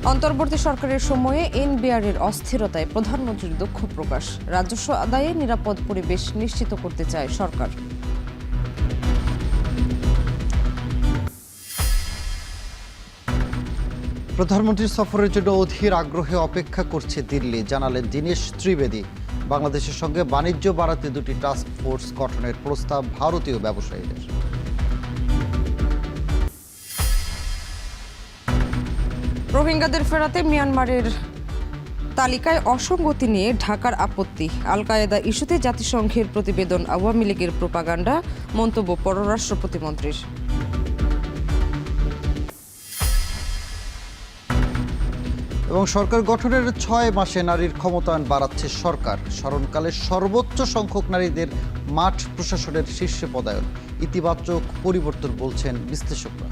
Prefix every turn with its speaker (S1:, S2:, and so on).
S1: অন্তর্বর্তী সরকারের সময়ে এনবিআরের অস্থিরতায় প্রধানমন্ত্রীর দুঃখ প্রকাশ। রাজস্ব আদায়ে নিরাপদ পরিবেশ নিশ্চিত করতে চায় সরকার।
S2: প্রধানমন্ত্রীর সফরের জন্য অধীর আগ্রহে অপেক্ষা করছে দিল্লি, জানালেন দীনেশ ত্রিবেদী। বাংলাদেশের সঙ্গে বাণিজ্য বাড়াতে দুটি টাস্ক ফোর্স গঠনের প্রস্তাব ভারতীয় ব্যবসায়ীদের।
S1: রোহিঙ্গাদের ফেরাতে মিয়ানমারের তালিকায় অসঙ্গতি নিয়ে ঢাকার আপত্তি। আল কায়েদা ইস্যুতে জাতিসংঘের প্রতিবেদন আওয়ামী লীগের প্রোপাগান্ডা, মন্তব্য পররাষ্ট্র প্রতিমন্ত্রীর।
S2: এবং সরকার গঠনের 6 মাসে নারীর ক্ষমতায়ন বাড়াচ্ছে সরকার। স্মরণকালে সর্বোচ্চ সংখ্যক নারীদের মাঠ প্রশাসনের শীর্ষে পদায়ন, ইতিবাচক পরিবর্তন বলছেন বিশ্লেষকরা।